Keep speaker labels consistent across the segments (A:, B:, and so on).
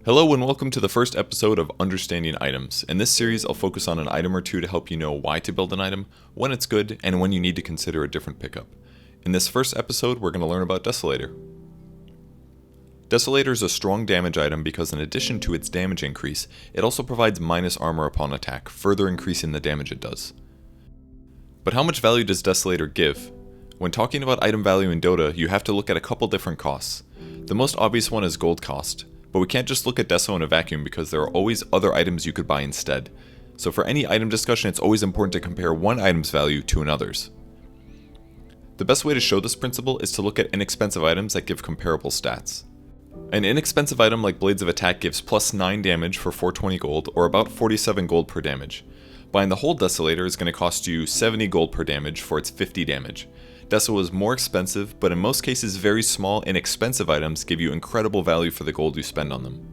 A: Hello and welcome to the first episode of Understanding Items. In this series, I'll focus on an item or two to help you know why to build an item, when it's good, and when you need to consider a different pickup. In this first episode, we're going to learn about Desolator. Desolator is a strong damage item because in addition to its damage increase, it also provides minus armor upon attack, further increasing the damage it does. But how much value does Desolator give? When talking about item value in Dota, you have to look at a couple different costs. The most obvious one is gold cost. But we can't just look at Deso in a vacuum because there are always other items you could buy instead. So for any item discussion, it's always important to compare one item's value to another's. The best way to show this principle is to look at inexpensive items that give comparable stats. An inexpensive item like Blades of Attack gives plus 9 damage for 420 gold, or about 47 gold per damage. Buying the whole Desolator is going to cost you 70 gold per damage for its 50 damage. Deso is more expensive, but in most cases very small, inexpensive items give you incredible value for the gold you spend on them.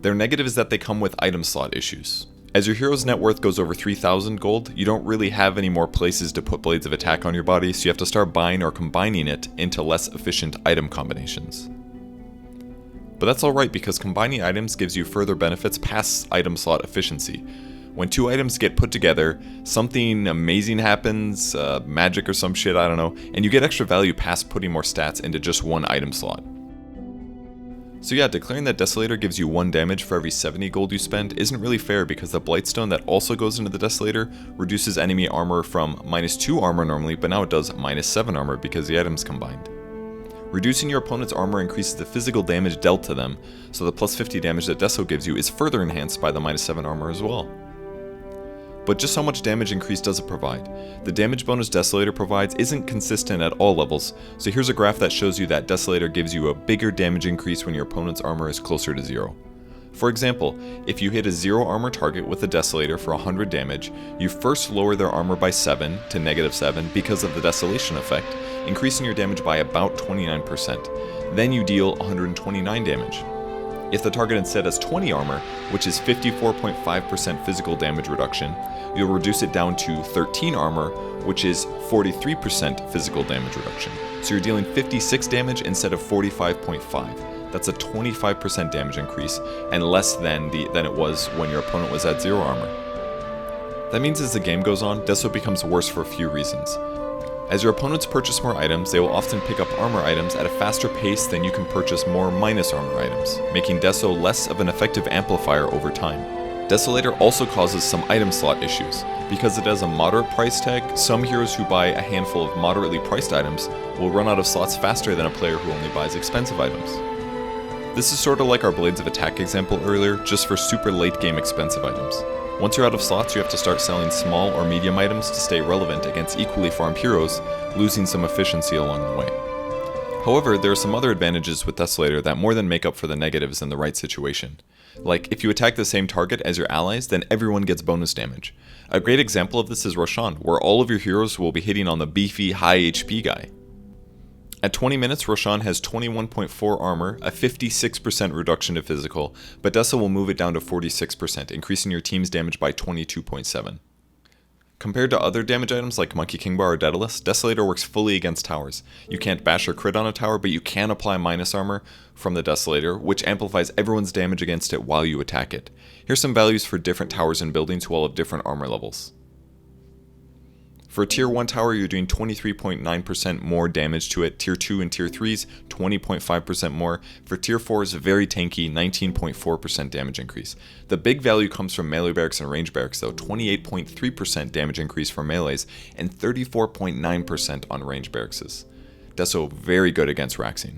A: Their negative is that they come with item slot issues. As your hero's net worth goes over 3,000 gold, you don't really have any more places to put Blades of Attack on your body, so you have to start buying or combining it into less efficient item combinations. But that's alright because combining items gives you further benefits past item slot efficiency. When two items get put together, something amazing happens, magic or some shit, I don't know, and you get extra value past putting more stats into just one item slot. So yeah, declaring that Desolator gives you 1 damage for every 70 gold you spend isn't really fair because the Blightstone that also goes into the Desolator reduces enemy armor from -2 armor normally, but now it does -7 armor because the item's combined. Reducing your opponent's armor increases the physical damage dealt to them, so the plus 50 damage that Deso gives you is further enhanced by the -7 armor as well. But just how much damage increase does it provide? The damage bonus Desolator provides isn't consistent at all levels, so here's a graph that shows you that Desolator gives you a bigger damage increase when your opponent's armor is closer to 0. For example, if you hit a 0 armor target with a Desolator for 100 damage, you first lower their armor by 7 to -7 because of the Desolation effect, increasing your damage by about 29%. Then you deal 129 damage. If the target instead has 20 armor, which is 54.5% physical damage reduction, you'll reduce it down to 13 armor, which is 43% physical damage reduction. So you're dealing 56 damage instead of 45.5. That's a 25% damage increase, and less than it was when your opponent was at 0 armor. That means as the game goes on, Deso becomes worse for a few reasons. As your opponents purchase more items, they will often pick up armor items at a faster pace than you can purchase more minus armor items, making Deso less of an effective amplifier over time. Desolator also causes some item slot issues. Because it has a moderate price tag, some heroes who buy a handful of moderately priced items will run out of slots faster than a player who only buys expensive items. This is sort of like our Blades of Attack example earlier, just for super late game expensive items. Once you're out of slots, you have to start selling small or medium items to stay relevant against equally farmed heroes, losing some efficiency along the way. However, there are some other advantages with Desolator that more than make up for the negatives in the right situation. Like, if you attack the same target as your allies, then everyone gets bonus damage. A great example of this is Roshan, where all of your heroes will be hitting on the beefy, high HP guy. At 20 minutes, Roshan has 21.4 armor, a 56% reduction to physical, but Deso will move it down to 46%, increasing your team's damage by 22.7. Compared to other damage items like Monkey King Bar or Daedalus, Desolator works fully against towers. You can't bash or crit on a tower, but you can apply minus armor from the Desolator, which amplifies everyone's damage against it while you attack it. Here's some values for different towers and buildings who all have different armor levels. For Tier 1 tower, you're doing 23.9% more damage to it. Tier 2 and Tier 3's, 20.5% more. For Tier 4's, very tanky, 19.4% damage increase. The big value comes from melee barracks and range barracks though, 28.3% damage increase for melees, and 34.9% on range barracks. Deso very good against Raxing.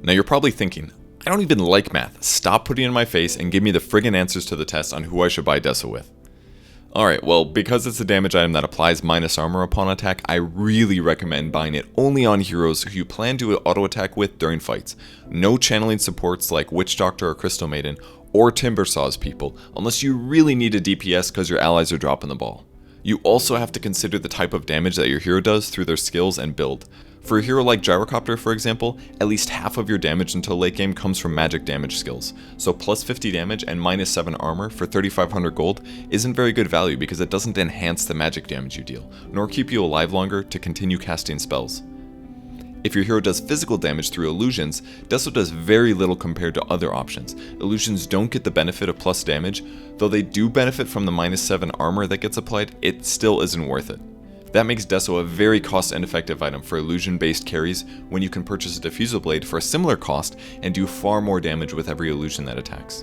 A: Now you're probably thinking, I don't even like math. Stop putting it in my face and give me the friggin' answers to the test on who I should buy Deso with. Alright, well, because it's a damage item that applies minus armor upon attack, I really recommend buying it only on heroes who you plan to auto-attack with during fights. No channeling supports like Witch Doctor or Crystal Maiden, or Timbersaws people, unless you really need a DPS because your allies are dropping the ball. You also have to consider the type of damage that your hero does through their skills and build. For a hero like Gyrocopter, for example, at least half of your damage until late game comes from magic damage skills, so plus 50 damage and minus 7 armor for 3500 gold isn't very good value because it doesn't enhance the magic damage you deal, nor keep you alive longer to continue casting spells. If your hero does physical damage through illusions, Deso does very little compared to other options. Illusions don't get the benefit of plus damage, though they do benefit from the -7 armor that gets applied, it still isn't worth it. That makes Deso a very cost and effective item for illusion-based carries when you can purchase a Diffusal Blade for a similar cost and do far more damage with every illusion that attacks.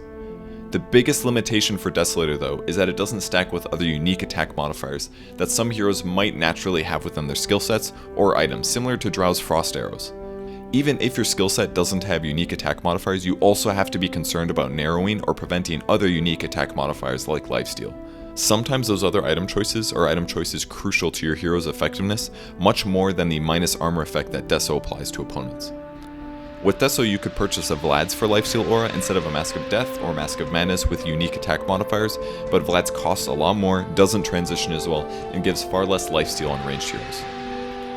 A: The biggest limitation for Desolator though is that it doesn't stack with other unique attack modifiers that some heroes might naturally have within their skill sets or items, similar to Drow's Frost Arrows. Even if your skill set doesn't have unique attack modifiers, you also have to be concerned about narrowing or preventing other unique attack modifiers like Lifesteal. Sometimes those other item choices are item choices crucial to your hero's effectiveness, much more than the minus armor effect that Deso applies to opponents. With Deso, you could purchase a Vlad's for Lifesteal Aura instead of a Mask of Death or Mask of Madness with unique attack modifiers, but Vlad's costs a lot more, doesn't transition as well, and gives far less lifesteal on ranged heroes.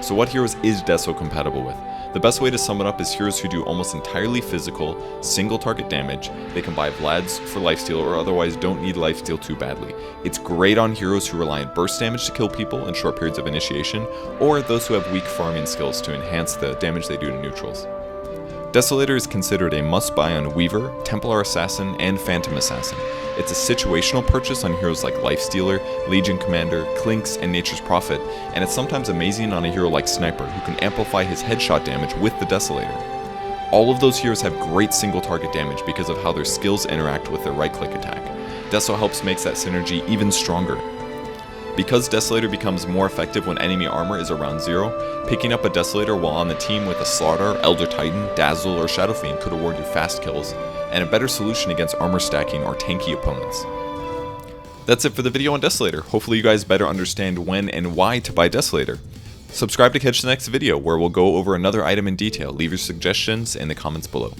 A: So what heroes is Deso compatible with? The best way to sum it up is heroes who do almost entirely physical, single target damage. They can buy Vlad's for lifesteal or otherwise don't need lifesteal too badly. It's great on heroes who rely on burst damage to kill people in short periods of initiation, or those who have weak farming skills to enhance the damage they do to neutrals. Desolator is considered a must-buy on Weaver, Templar Assassin, and Phantom Assassin. It's a situational purchase on heroes like Lifestealer, Legion Commander, Clinks, and Nature's Prophet, and it's sometimes amazing on a hero like Sniper, who can amplify his headshot damage with the Desolator. All of those heroes have great single target damage because of how their skills interact with their right-click attack. Deso helps makes that synergy even stronger. Because Desolator becomes more effective when enemy armor is around 0, picking up a Desolator while on the team with a Slaughter, Elder Titan, Dazzle, or Shadow Fiend could award you fast kills, and a better solution against armor stacking or tanky opponents. That's it for the video on Desolator. Hopefully you guys better understand when and why to buy Desolator. Subscribe to catch the next video where we'll go over another item in detail. Leave your suggestions in the comments below.